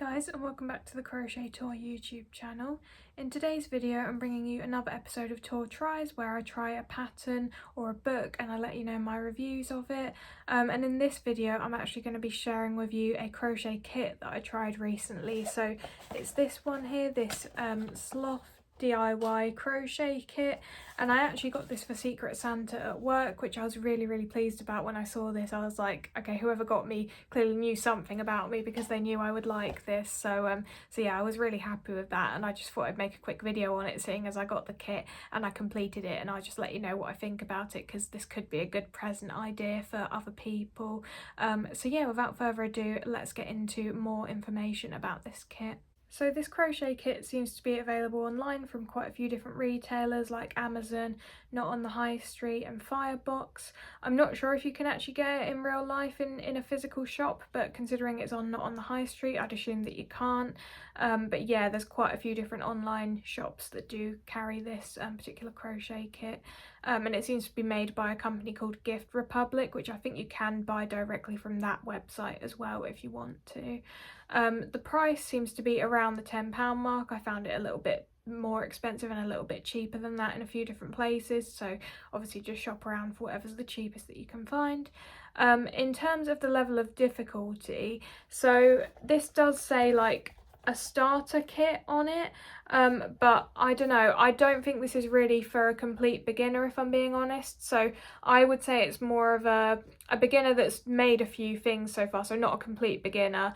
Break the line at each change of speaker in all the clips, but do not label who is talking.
guys, and welcome back to the Crochet Tour YouTube channel. In today's video I'm bringing you another episode of Tor Tries where I try a pattern or a book and I let you know my reviews of it. And in this video I'm actually going to be sharing with you a crochet kit that I tried recently. So it's this one here, this Sloth DIY crochet kit, and I actually got this for Secret Santa at work, which I was really pleased about. When I saw this I was like, okay, whoever got me clearly knew something about me because they knew I would like this. So yeah, I was really happy with that, and I just thought I'd make a quick video on it, seeing as I got the kit and I completed it, and I'll just let you know what I think about it because this could be a good present idea for other people. So yeah, without further ado, let's get into more information about this kit. So this crochet kit seems to be available online from quite a few different retailers like Amazon, Not on the High Street and Firebox. I'm not sure if you can actually get it in real life in a physical shop, but considering it's on Not on the High Street, I'd assume that you can't. But yeah, there's quite a few different online shops that do carry this particular crochet kit. And it seems to be made by a company called Gift Republic, which I think you can buy directly from that website as well if you want to. The price seems to be around the £10 mark. I found it a little bit more expensive and a little bit cheaper than that in a few different places, so obviously just shop around for whatever's the cheapest that you can find. In terms of the level of difficulty, so this does say like a starter kit on it, but I don't know, I don't think this is really for a complete beginner if I'm being honest. So I would say it's more of a beginner that's made a few things so far, so not a complete beginner,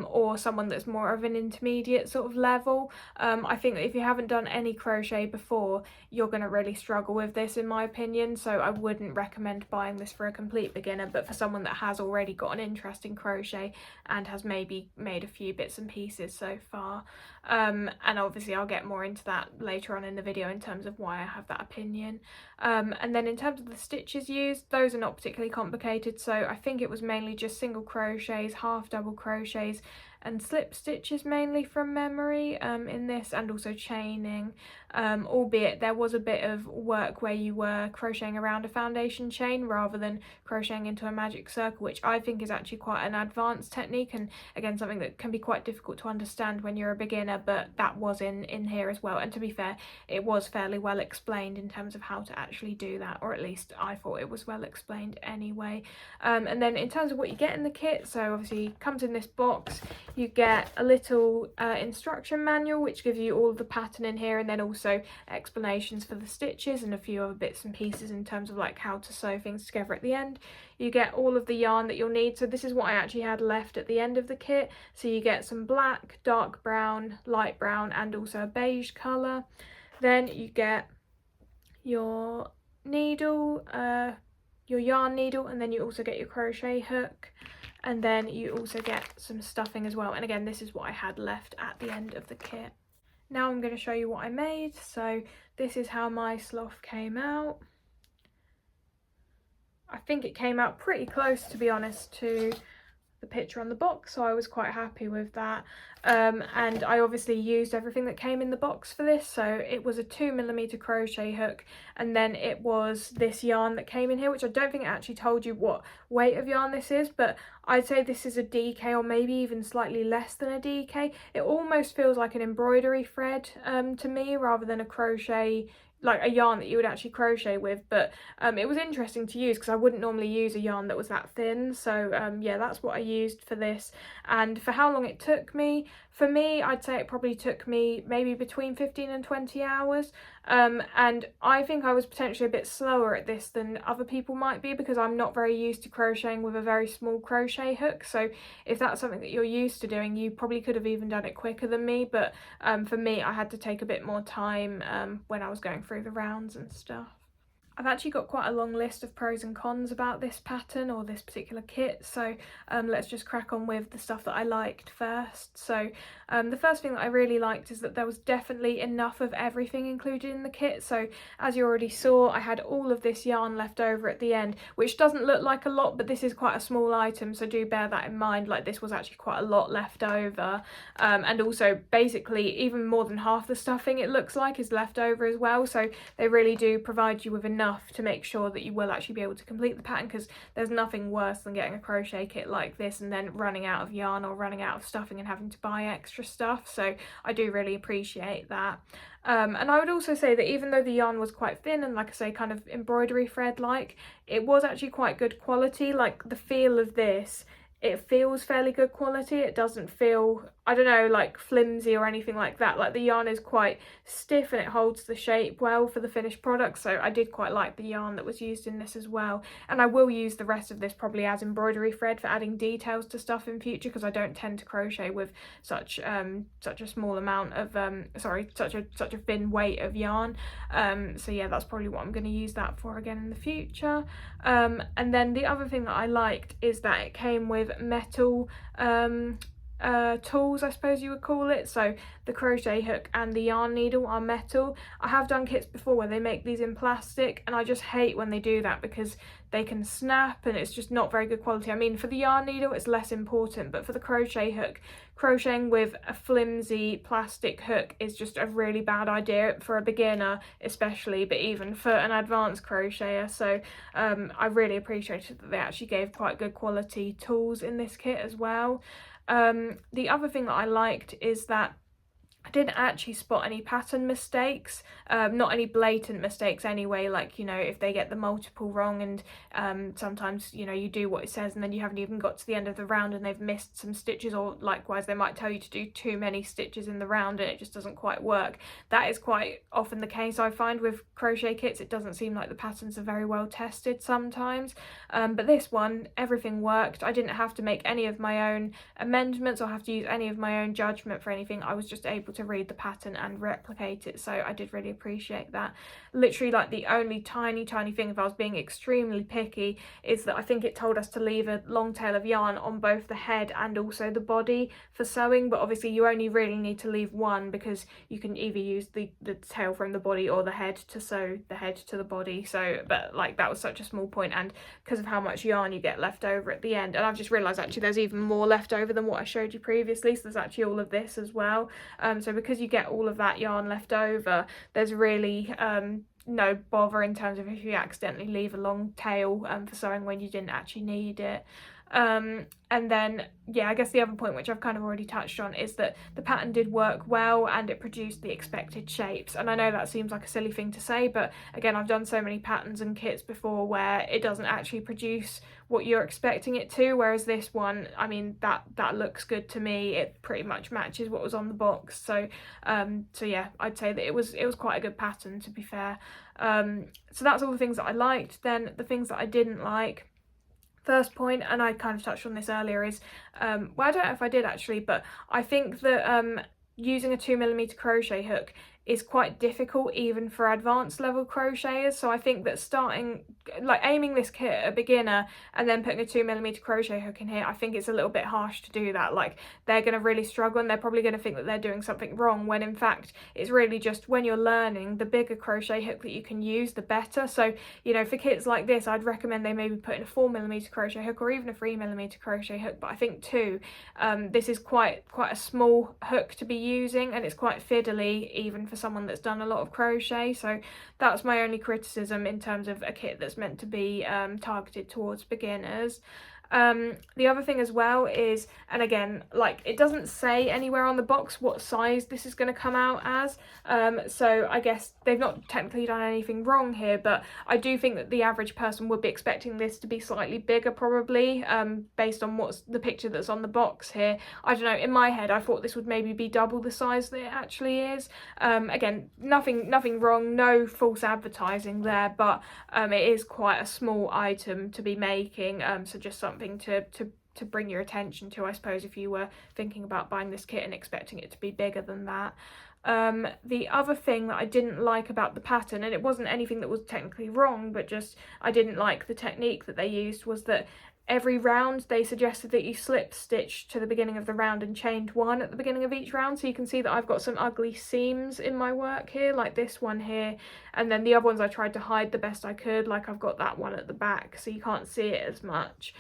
or someone that's more of an intermediate sort of level. I think that if you haven't done any crochet before, you're going to really struggle with this in my opinion, so I wouldn't recommend buying this for a complete beginner, but for someone that has already got an interest in crochet and has maybe made a few bits and pieces so far. And obviously I'll get more into that later on in the video in terms of why I have that opinion. And then in terms of the stitches used, those are not particularly complicated, so I think it was mainly just single crochets, half double crochets and slip stitches mainly from memory in this, and also chaining, albeit there was a bit of work where you were crocheting around a foundation chain rather than crocheting into a magic circle, which I think is actually quite an advanced technique, and again something that can be quite difficult to understand when you're a beginner, but that was in here as well. And to be fair, it was fairly well explained in terms of how to actually do that, or at least I thought it was well explained anyway. And then in terms of what you get in the kit, so obviously it comes in this box. You get a little instruction manual which gives you all of the pattern in here, and then also explanations for the stitches and a few other bits and pieces in terms of like how to sew things together at the end. You get all of the yarn that you'll need, so this is what I actually had left at the end of the kit. So you get some black, dark brown, light brown and also a beige colour. Then you get your needle, your yarn needle, and then you also get your crochet hook, and then you also get some stuffing as well. And again, this is what I had left at the end of the kit. Now I'm going to show you what I made. So this is how my sloth came out. I think it came out pretty close, to be honest, to the picture on the box, so I was quite happy with that. And I obviously used everything that came in the box for this, so it was a 2mm crochet hook, and then it was this yarn that came in here, which I don't think it actually told you what weight of yarn this is, but I'd say this is a DK or maybe even slightly less than a DK. It almost feels like an embroidery thread to me, rather than a crochet, like a yarn that you would actually crochet with. But it was interesting to use because I wouldn't normally use a yarn that was that thin. So yeah, that's what I used for this. And for how long it took me, for me, I'd say it probably took me maybe between 15 and 20 hours. And I think I was potentially a bit slower at this than other people might be, because I'm not very used to crocheting with a very small crochet hook. So if that's something that you're used to doing, you probably could have even done it quicker than me. But for me, I had to take a bit more time when I was going through the rounds and stuff. I've actually got quite a long list of pros and cons about this pattern or this particular kit, so let's just crack on with the stuff that I liked first. So the first thing that I really liked is that there was definitely enough of everything included in the kit. So as you already saw, I had all of this yarn left over at the end, which doesn't look like a lot, but this is quite a small item, so do bear that in mind. Like, this was actually quite a lot left over, and also basically even more than half the stuffing, it looks like, is left over as well, so they really do provide you with enough enough to make sure that you will actually be able to complete the pattern, because there's nothing worse than getting a crochet kit like this and then running out of yarn or running out of stuffing and having to buy extra stuff. So I do really appreciate that. And I would also say that even though the yarn was quite thin and, like I say, kind of embroidery thread like, it was actually quite good quality. Like the feel of this, it feels fairly good quality. It doesn't feel, I don't know, like flimsy or anything like that. Like the yarn is quite stiff and it holds the shape well for the finished product, so I did quite like the yarn that was used in this as well. And I will use the rest of this probably as embroidery thread for adding details to stuff in future, because I don't tend to crochet with such a small amount of such a thin weight of yarn. So yeah, that's probably what I'm going to use that for again in the future. And then the other thing that I liked is that it came with metal tools, I suppose you would call it. So the crochet hook and the yarn needle are metal. I have done kits before where they make these in plastic, and I just hate when they do that because they can snap and it's just not very good quality. I mean, for the yarn needle it's less important, but for the crochet hook, crocheting with a flimsy plastic hook is just a really bad idea for a beginner especially, but even for an advanced crocheter. So I really appreciated that they actually gave quite good quality tools in this kit as well. The other thing that I liked is that I didn't actually spot any pattern mistakes, not any blatant mistakes anyway, like, you know, if they get the multiple wrong and sometimes, you know, you do what it says and then you haven't even got to the end of the round and they've missed some stitches, or likewise they might tell you to do too many stitches in the round and it just doesn't quite work. That is quite often the case, I find, with crochet kits. It doesn't seem like the patterns are very well tested sometimes, but this one, everything worked. I didn't have to make any of my own amendments or have to use any of my own judgment for anything. I was just able to read the pattern and replicate it, so I did really appreciate that. Literally, like, the only tiny thing, if I was being extremely picky, is that I think it told us to leave a long tail of yarn on both the head and also the body for sewing, but obviously you only really need to leave one, because you can either use the tail from the body or the head to sew the head to the body. So, but like, that was such a small point, and because of how much yarn you get left over at the end, and I've just realised actually there's even more left over than what I showed you previously, so there's actually all of this as well. So because you get all of that yarn left over, there's really no bother in terms of if you accidentally leave a long tail for sewing when you didn't actually need it. And then, yeah, I guess the other point, which I've kind of already touched on, is that the pattern did work well and it produced the expected shapes. And I know that seems like a silly thing to say, but again, I've done so many patterns and kits before where it doesn't actually produce what you're expecting it to, whereas this one, I mean, that looks good to me. It pretty much matches what was on the box. So yeah, I'd say that it was quite a good pattern, to be fair. So that's all the things that I liked. Then the things that I didn't like. First point, and I kind of touched on this earlier, is well, I don't know if I did actually, but I think that using a 2mm crochet hook is quite difficult even for advanced level crocheters. So I think that starting, like, aiming this kit at a beginner and then putting a 2mm crochet hook in here, I think it's a little bit harsh to do that. Like, they're going to really struggle and they're probably going to think that they're doing something wrong, when in fact it's really just, when you're learning, the bigger crochet hook that you can use, the better. So, you know, for kits like this, I'd recommend they maybe put in a 4mm crochet hook or even a 3mm crochet hook, but I think 2. This is quite a small hook to be using, and it's quite fiddly even for someone that's done a lot of crochet. So that's my only criticism in terms of a kit that's meant to be targeted towards beginners. The other thing as well is, and again, like, it doesn't say anywhere on the box what size this is going to come out as, so I guess they've not technically done anything wrong here, but I do think that the average person would be expecting this to be slightly bigger, probably, based on what's the picture that's on the box here. I don't know, in my head I thought this would maybe be double the size that it actually is. Again, nothing wrong, no false advertising there, but it is quite a small item to be making, so just something to bring your attention to, I suppose, if you were thinking about buying this kit and expecting it to be bigger than that. The other thing that I didn't like about the pattern, and it wasn't anything that was technically wrong, but just I didn't like the technique that they used, was that every round they suggested that you slip stitch to the beginning of the round and chain 1 at the beginning of each round. So you can see that I've got some ugly seams in my work here, like this one here, and then the other ones I tried to hide the best I could, like I've got that one at the back so you can't see it as much.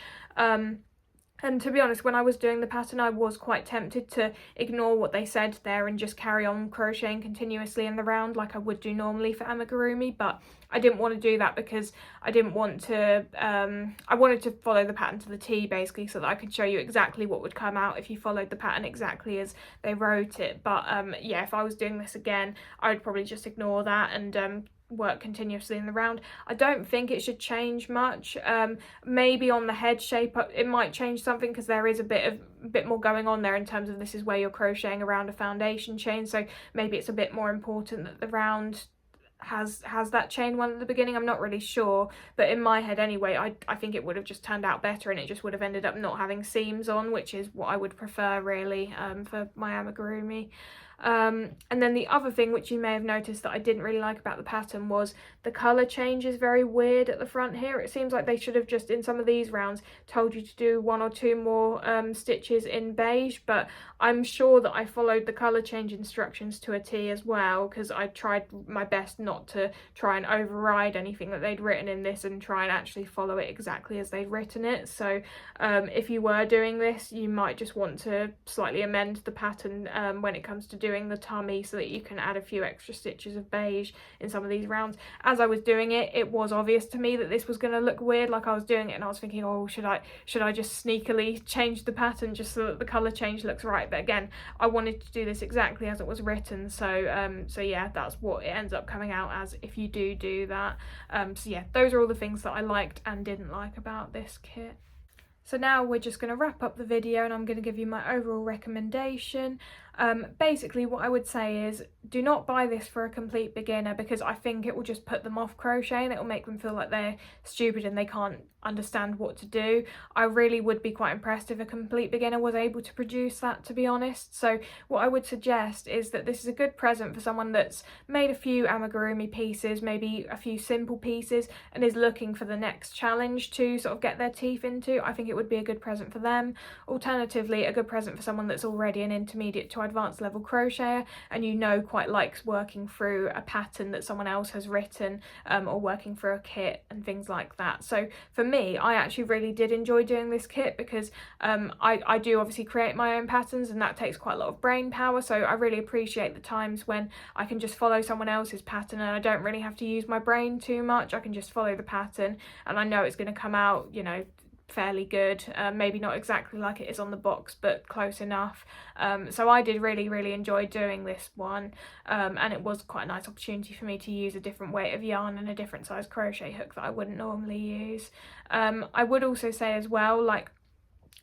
And to be honest, when I was doing the pattern, I was quite tempted to ignore what they said there and just carry on crocheting continuously in the round like I would do normally for amigurumi, but I didn't want to do that because I didn't want to, I wanted to follow the pattern to the T basically, so that I could show you exactly what would come out if you followed the pattern exactly as they wrote it. But yeah, if I was doing this again, I would probably just ignore that and work continuously in the round. I don't think it should change much. Maybe on the head shape it might change something, because there is a bit more going on there in terms of this is where you're crocheting around a foundation chain, so maybe it's a bit more important that the round has that chain one at the beginning. I'm not really sure, but in my head anyway, I think it would have just turned out better, and it just would have ended up not having seams on, which is what I would prefer really for my amigurumi. And then the other thing which you may have noticed that I didn't really like about the pattern was the colour change is very weird at the front here. It seems like they should have just in some of these rounds told you to do 1 or 2 more stitches in beige, but I'm sure that I followed the colour change instructions to a T as well, because I tried my best not to try and override anything that they'd written in this and try and actually follow it exactly as they'd written it. So if you were doing this, you might just want to slightly amend the pattern when it comes to doing the tummy, so that you can add a few extra stitches of beige in some of these rounds. As I was doing it, it was obvious to me that this was going to look weird. Like I was doing it and I was thinking, oh, should I just sneakily change the pattern just so that the colour change looks right? But again, I wanted to do this exactly as it was written, so so yeah, that's what it ends up coming out as if you do that. So yeah, those are all the things that I liked and didn't like about this kit. So now we're just going to wrap up the video and I'm going to give you my overall recommendation. Basically what I would say is do not buy this for a complete beginner, because I think it will just put them off crocheting. It will make them feel like they're stupid and they can't understand what to do. I really would be quite impressed if a complete beginner was able to produce that, to be honest. So what I would suggest is that this is a good present for someone that's made a few amigurumi pieces, maybe a few simple pieces, and is looking for the next challenge to sort of get their teeth into. I think it would be a good present for them. Alternatively, a good present for someone that's already an intermediate to advanced level crocheter and quite likes working through a pattern that someone else has written, or working through a kit and things like that. So for me, I actually really did enjoy doing this kit, because I do obviously create my own patterns and that takes quite a lot of brain power, so I really appreciate the times when I can just follow someone else's pattern and I don't really have to use my brain too much. I can just follow the pattern and I know it's going to come out, fairly good. Maybe not exactly like it is on the box, but close enough. So I did really enjoy doing this one, and it was quite a nice opportunity for me to use a different weight of yarn and a different size crochet hook that I wouldn't normally use. I would also say as well, like,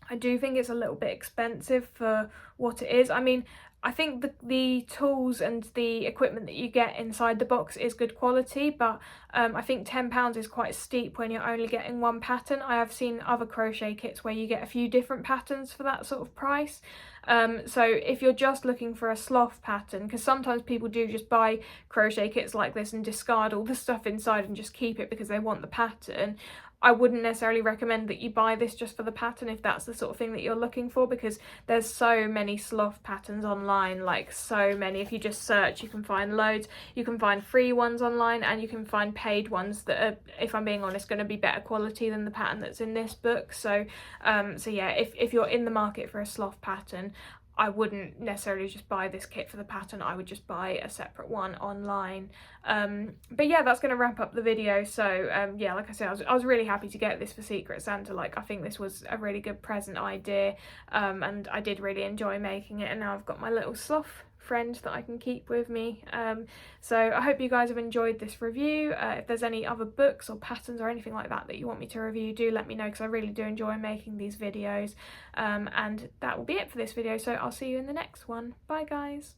I do think it's a little bit expensive for what it is. I mean, I think the tools and the equipment that you get inside the box is good quality, but I think £10 is quite steep when you're only getting one pattern. I have seen other crochet kits where you get a few different patterns for that sort of price. So if you're just looking for a sloth pattern, because sometimes people do just buy crochet kits like this and discard all the stuff inside and just keep it because they want the pattern, I wouldn't necessarily recommend that you buy this just for the pattern if that's the sort of thing that you're looking for, because there's so many sloth patterns online, like so many. If you just search, you can find loads. You can find free ones online and you can find paid ones that are, if I'm being honest, going to be better quality than the pattern that's in this book. So so yeah, if you're in the market for a sloth pattern, I wouldn't necessarily just buy this kit for the pattern. I would just buy a separate one online. But yeah, that's going to wrap up the video. So yeah, like I said, I was really happy to get this for Secret Santa. Like, I think this was a really good present idea, and I did really enjoy making it, and now I've got my little sloth friend that I can keep with me. So I hope you guys have enjoyed this review. If there's any other books or patterns or anything like that that you want me to review, do let me know, because I really do enjoy making these videos. And that will be it for this video, so I'll see you in the next one. Bye guys.